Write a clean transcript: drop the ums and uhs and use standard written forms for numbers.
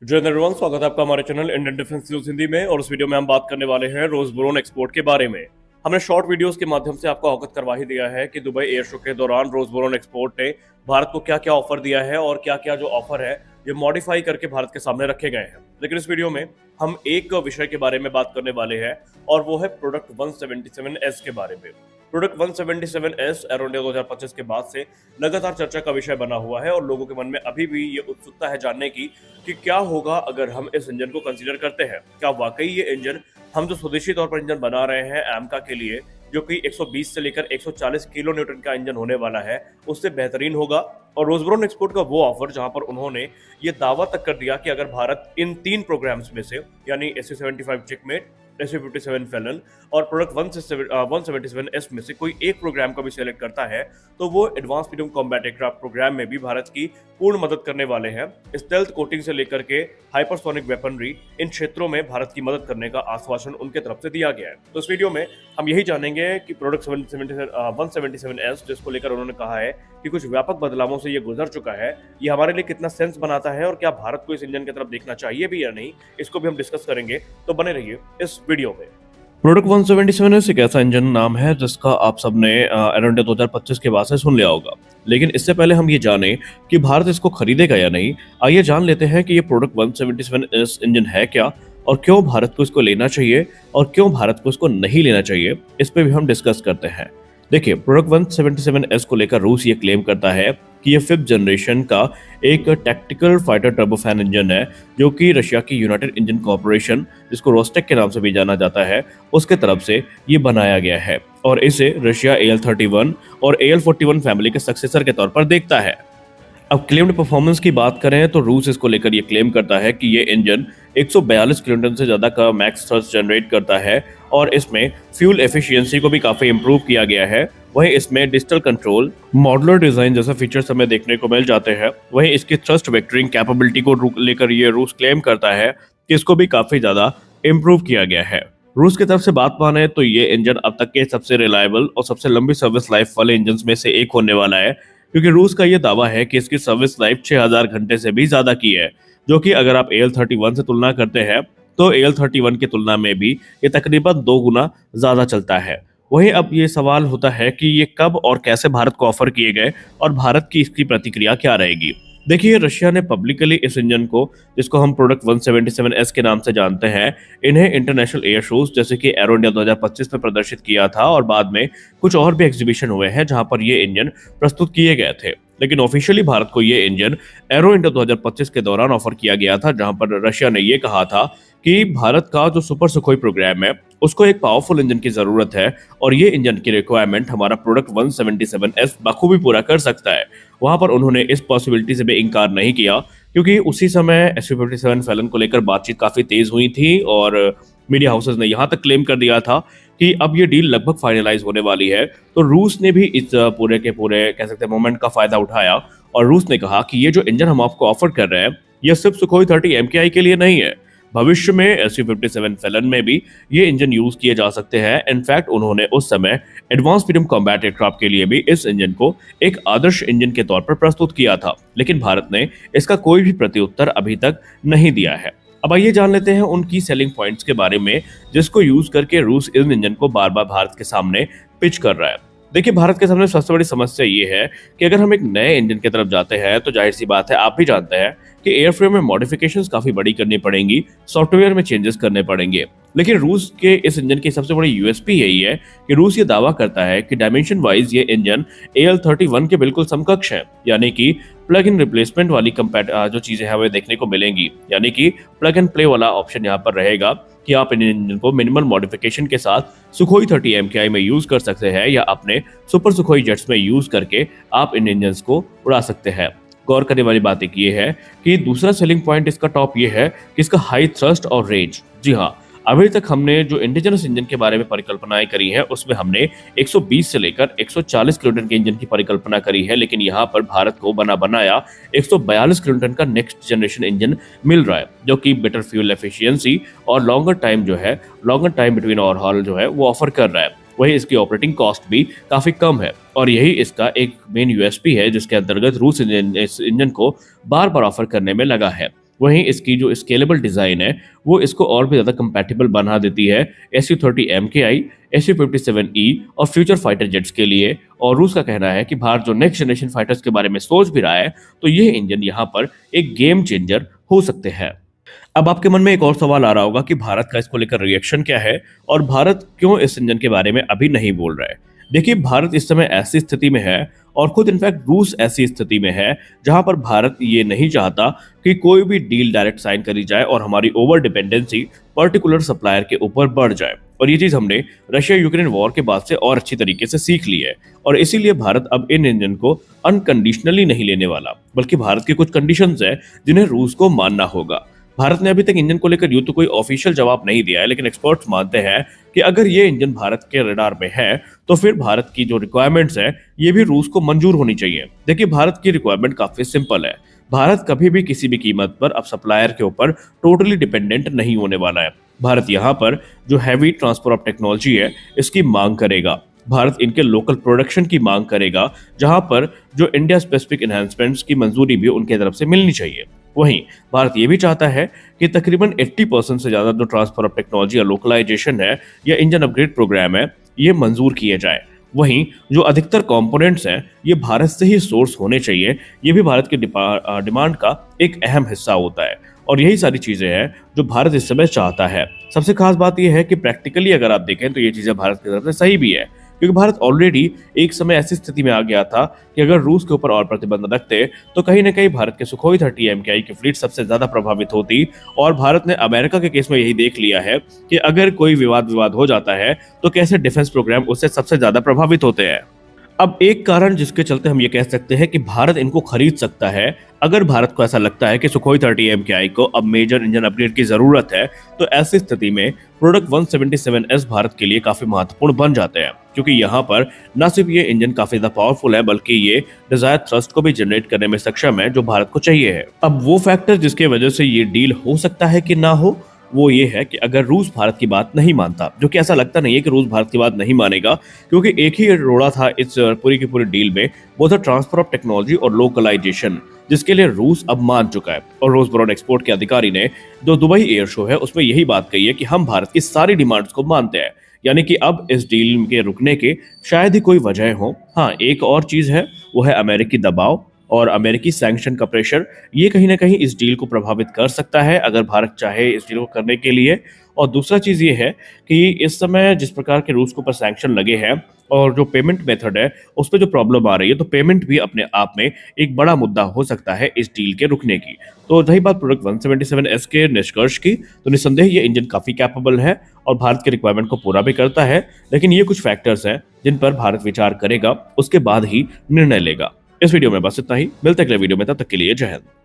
जय एवरीवन, स्वागत है आपका हमारे channel Indian defence news Hindi में। और इस वीडियो में हम बात करने वाले हैं रोजबोरोन एक्सपोर्ट के बारे में। हमने शॉर्ट वीडियोस के माध्यम से आपको अवगत करवा ही दिया है कि दुबई एयर शो के दौरान रोजबोरोन एक्सपोर्ट ने भारत को क्या क्या ऑफर दिया है और क्या क्या जो ऑफर है ये मॉडिफाई करके भारत के सामने रखे गए हैं। लेकिन इस वीडियो में हम एक विषय के बारे में बात करने वाले हैं और वो है प्रोडक्ट 177S के बारे में। प्रोडक्ट 177S एरो इंडिया 2025 के बाद से लगातार चर्चा का विषय बना हुआ है और लोगों के मन में अभी भी ये उत्सुकता है जानने की कि क्या होगा अगर हम इस इंजन को कंसीडर करते हैं। क्या वाकई ये इंजन हम जो स्वदेशी तौर पर इंजन बना रहे हैं एमका के लिए, जो कि 120 से लेकर 140 किलो न्यूटन का इंजन होने वाला है, उससे बेहतरीन होगा। और रोजबोरोन एक्सपोर्ट का वो ऑफर जहां पर उन्होंने ये दावा तक कर दिया कि अगर भारत इन 3 प्रोग्राम्स में से यानी SU-75 चिकमेट, SU-57 फेलन और प्रोडक्ट 177S में से कोई एक प्रोग्राम का भी सिलेक्ट करता है तो वो advance medium combat aircraft programme में भी भारत की पूर्ण मदद करने वाले हैं। स्टेल्थ कोटिंग से लेकर के हाइपरसोनिक वेपनरी, इन क्षेत्रों में भारत की मदद करने का आश्वासन उनके तरफ से दिया गया है। तो इस वीडियो में हम यही जानेंगे कि प्रोडक्ट 177S जिसको लेकर उन्होंने कहा है कि कुछ व्यापक बदलावों से ये गुजर चुका है, ये हमारे लिए कितना सेंस बनाता है और क्या भारत को इस इंजन की तरफ देखना चाहिए भी या नहीं, इसको भी हम डिस्कस करेंगे। तो बने रहिए इस वीडियो में। प्रोडक्ट 177 एक ऐसा इंजन नाम है जिसका आप सबने एरो इंडिया 2025 के बाद से सुन लिया होगा। लेकिन इससे पहले हम ये जानें कि भारत इसको खरीदेगा या नहीं, आइए जान लेते हैं कि ये प्रोडक्ट 177 इंजन है क्या और क्यों भारत को इसको लेना चाहिए और क्यों भारत को इसको नहीं लेना चाहिए, इस पे भी हम डिस्कस करते हैं। देखिए, प्रोडक्ट 177S को लेकर रूस ये क्लेम करता है कि ये 5th जनरेशन का एक टैक्टिकल फाइटर टर्बोफैन इंजन है, जो कि रशिया की यूनाइटेड इंजन कॉर्पोरेशन, जिसको रोस्टेक के नाम से भी जाना जाता है, उसके तरफ से ये बनाया गया है और इसे रशिया AL-31 और AL-41 फैमिली के सक्सेसर के तौर पर देखता है। अब क्लेम्ड परफॉर्मेंस की बात करें तो रूस इसको लेकर ये क्लेम करता है कि ये इंजन 142 किलोन्यूटन से ज़्यादा का मैक्स थ्रस्ट जनरेट करता है और इसमें फ्यूल एफिशिएंसी को भी काफ़ी इंप्रूव किया गया है। वहीं इसमें डिजिटल कंट्रोल, मॉडुलर डिज़ाइन जैसे फीचर्स हमें देखने को मिल जाते हैं। वहीं इसकी थ्रस्ट वेक्टरिंग कैपेबिलिटी को लेकर ये रूस क्लेम करता है कि इसको भी काफ़ी ज़्यादा इम्प्रूव किया गया है। रूस की तरफ से बात माने तो ये इंजन अब तक के सबसे रिलायबल और सबसे लंबी सर्विस लाइफ वाले इंजन में से एक होने वाला है, क्योंकि रूस का ये दावा है कि इसकी सर्विस लाइफ 6000 घंटे से भी ज्यादा की है, जो कि अगर आप AL-31 से तुलना करते हैं तो AL-31 की तुलना में भी ये तकरीबन 2 गुना ज्यादा चलता है। वहीं अब ये सवाल होता है कि ये कब और कैसे भारत को ऑफर किए गए और भारत की इसकी प्रतिक्रिया क्या रहेगी। देखिए, रशिया ने पब्लिकली इस इंजन को, जिसको हम प्रोडक्ट 177S के नाम से जानते हैं, इन्हें इंटरनेशनल एयर शोज जैसे कि एरो इंडिया 2025 में प्रदर्शित किया था और बाद में कुछ और भी एग्जीबिशन हुए हैं जहां पर ये इंजन प्रस्तुत किए गए थे। लेकिन ऑफिशियली भारत को ये इंजन एरो इंडिया 2025 के दौरान ऑफर किया गया था, जहां पर रशिया ने ये कहा था कि भारत का जो सुपर सुखोई प्रोग्राम है उसको एक पावरफुल इंजन की जरूरत है और ये इंजन की रिक्वायरमेंट हमारा प्रोडक्ट 177S बखूबी पूरा कर सकता है। वहां पर उन्होंने इस पॉसिबिलिटी से भी इनकार नहीं किया, क्योंकि उसी समय SU-57 फेलन को लेकर बातचीत काफी तेज हुई थी और मीडिया हाउसेस ने यहां तक क्लेम कर दिया था कि अब ये डील लगभग फाइनलाइज होने वाली है। तो रूस ने भी इस पूरे के पूरे कह सकते हैं मोमेंट का फायदा उठाया और रूस ने कहा कि ये जो इंजन हम आपको ऑफर कर रहे हैं ये सिर्फ सुखोई 30 MKI के लिए नहीं है, भविष्य में SU-57 फेलन में भी ये इंजन यूज किए जा सकते हैं। इनफैक्ट उन्होंने उस समय एडवांस मीडियम कॉम्बैट एयरक्राफ्ट के लिए भी इस इंजन को एक आदर्श इंजन के तौर पर प्रस्तुत किया था, लेकिन भारत ने इसका कोई भी प्रत्युत्तर अभी तक नहीं दिया है। अब आइए जान लेते हैं उनकी सेलिंग पॉइंट्स के बारे में, जिसको यूज करके रूस इन इंजन को बार बार भारत के सामने पिच कर रहा है। देखिए, भारत के सामने सबसे बड़ी समस्या ये है कि अगर हम एक नए इंजन की तरफ जाते हैं तो जाहिर सी बात है, आप भी जानते हैं कि एयरफ्रेम में मॉडिफिकेशंस काफी बड़ी करनी पड़ेंगी, सॉफ्टवेयर में चेंजेस करने पड़ेंगे। लेकिन रूस के इस इंजन की सबसे बड़ी यूएसपी यही है कि रूस ये दावा करता है कि डायमेंशन वाइज ये इंजन AL-31 के बिल्कुल समकक्ष है, यानी कि प्लग इन रिप्लेसमेंट वाली जो चीजें हैं हमें देखने को मिलेंगी, यानी कि प्लग एंड प्ले वाला ऑप्शन यहाँ पर रहेगा कि आप इन इंजन को मिनिमल मॉडिफिकेशन के साथ सुखोई 30 MKI में यूज कर सकते हैं या अपने सुपर सुखोई जेट्स में यूज करके आप इन इंजन को उड़ा सकते हैं। गौर करने वाली बात एक ये है कि दूसरा सेलिंग पॉइंट इसका टॉप ये है कि इसका हाई थ्रस्ट और रेंज। जी हाँ, अभी तक हमने जो इंडिजिनस इंजन के बारे में परिकल्पनाएं करी है उसमें हमने 120 से लेकर 140 किलोन्यूटन के इंजन की परिकल्पना करी है, लेकिन यहाँ पर भारत को बना बनाया 142 किलोन्यूटन का नेक्स्ट जनरेशन इंजन मिल रहा है, जो कि बेटर फ्यूल एफिशिएंसी और लॉन्गर टाइम बिटवीन ओवरहॉल जो है वो ऑफर कर रहा है। वही इसकी ऑपरेटिंग कॉस्ट भी काफी कम है और यही इसका एक मेन यूएसपी है, जिसके अंतर्गत रूस इस इंजन को बार बार ऑफर करने में लगा है। वहीं इसकी जो स्केलेबल डिज़ाइन है वो इसको और भी ज़्यादा कंपैटिबल बना देती है Su-30 MKI, Su-57E और फ्यूचर फाइटर जेट्स के लिए। और रूस का कहना है कि भारत जो नेक्स्ट जनरेशन फाइटर्स के बारे में सोच भी रहा है, तो ये इंजन यहाँ पर एक गेम चेंजर हो सकते हैं। अब आपके मन में एक और सवाल आ रहा होगा कि भारत का इसको लेकर रिएक्शन क्या है और भारत क्यों इस इंजन के बारे में अभी नहीं बोल रहा है। देखिए, भारत इस समय ऐसी स्थिति में है और खुद इनफैक्ट रूस ऐसी स्थिति में है जहां पर भारत ये नहीं चाहता कि कोई भी डील डायरेक्ट साइन करी जाए और हमारी ओवर डिपेंडेंसी पर्टिकुलर सप्लायर के ऊपर बढ़ जाए। और ये चीज हमने रशिया यूक्रेन वॉर के बाद से और अच्छी तरीके से सीख ली है। और इसीलिए भारत अब इन इंजन को अनकंडीशनली नहीं लेने वाला, बल्कि भारत की कुछ कंडीशंस है जिन्हें रूस को मानना होगा। भारत ने अभी तक इंजन को लेकर यूं तो कोई ऑफिशियल जवाब नहीं दिया है, लेकिन एक्सपर्ट्स मानते हैं कि अगर ये इंजन भारत के रडार में है तो फिर भारत की जो रिक्वायरमेंट्स है ये भी रूस को मंजूर होनी चाहिए। देखिए, भारत की रिक्वायरमेंट काफी सिंपल है। भारत कभी भी किसी भी कीमत पर अब सप्लायर के ऊपर टोटली डिपेंडेंट नहीं होने वाला है। भारत यहाँ पर जो हैवी ट्रांसफर ऑफ टेक्नोलॉजी है इसकी मांग करेगा। भारत इनके लोकल प्रोडक्शन की मांग करेगा, जहां पर जो इंडिया स्पेसिफिक एनहांसमेंट्स की मंजूरी भी उनके तरफ से मिलनी चाहिए। वहीं भारत ये भी चाहता है कि तकरीबन 80% से ज्यादा जो ट्रांसफर ऑफ टेक्नोलॉजी या लोकलाइजेशन है या इंजन अपग्रेड प्रोग्राम है ये मंजूर किए जाए। वहीं जो अधिकतर कंपोनेंट्स हैं ये भारत से ही सोर्स होने चाहिए, ये भी भारत के डिमांड का एक अहम हिस्सा होता है। और यही सारी चीजें हैं जो भारत इस समय चाहता है। सबसे खास बात यह है कि प्रैक्टिकली अगर आप देखें तो ये चीजें भारत की तरफ से सही भी है, क्योंकि भारत ऑलरेडी एक समय ऐसी स्थिति में आ गया था कि अगर रूस के ऊपर और प्रतिबंध रखते तो कहीं ना कहीं भारत के सुखोई 30 MKI की फ्लीट सबसे ज्यादा प्रभावित होती। और भारत ने अमेरिका के केस में यही देख लिया है कि अगर कोई विवाद हो जाता है तो कैसे डिफेंस प्रोग्राम उससे सबसे ज्यादा प्रभावित होते हैं। अब एक कारण जिसके चलते हम ये कह सकते हैं कि भारत इनको खरीद सकता है, अगर भारत को ऐसा लगता है कि सुखोई 30 MKI को अब मेजर इंजन अपग्रेड की जरूरत है, तो ऐसी स्थिति में प्रोडक्ट 177S भारत के लिए काफी महत्वपूर्ण बन जाते हैं, क्योंकि यहाँ पर न सिर्फ ये इंजन काफी ज्यादा पावरफुल है बल्कि ये डिजायर थ्रस्ट को भी जनरेट करने में सक्षम है जो भारत को चाहिए है। अब वो फैक्टर जिसके वजह से ये डील हो सकता है कि ना हो, वो ये है कि अगर रूस भारत की बात नहीं मानता, जो कि ऐसा लगता नहीं है कि रूस भारत की बात नहीं मानेगा, क्योंकि एक ही रोड़ा था इस पूरी की पूरी डील में, वो था ट्रांसफर ऑफ टेक्नोलॉजी और लोकलाइजेशन, जिसके लिए रूस अब मान चुका है। और रोसबोरॉन एक्सपोर्ट के अधिकारी ने जो दुबई एयर शो है उसमें यही बात कही है कि हम भारत की सारी डिमांड्स को मानते हैं, यानी कि अब इस डील के रुकने के शायद ही कोई वजह हो। हाँ, एक और चीज है, वो है अमेरिकी दबाव और अमेरिकी सैंक्शन का प्रेशर। ये कहीं ना कहीं इस डील को प्रभावित कर सकता है अगर भारत चाहे इस डील को करने के लिए। और दूसरा चीज ये है कि इस समय जिस प्रकार के रूस के ऊपर सैंक्शन लगे हैं और जो पेमेंट मेथड है उस पर जो प्रॉब्लम आ रही है, तो पेमेंट भी अपने आप में एक बड़ा मुद्दा हो सकता है इस डील के रुकने की। तो रही बात प्रोडक्ट 177S के निष्कर्ष की, तो निस्संदेह ये इंजन काफी कैपेबल है और भारत के रिक्वायरमेंट को पूरा भी करता है, लेकिन ये कुछ फैक्टर्स हैं जिन पर भारत विचार करेगा, उसके बाद ही निर्णय लेगा। इस वीडियो में बस इतना ही, मिलते हैं अगले वीडियो में, तब तक के लिए जय हिंद।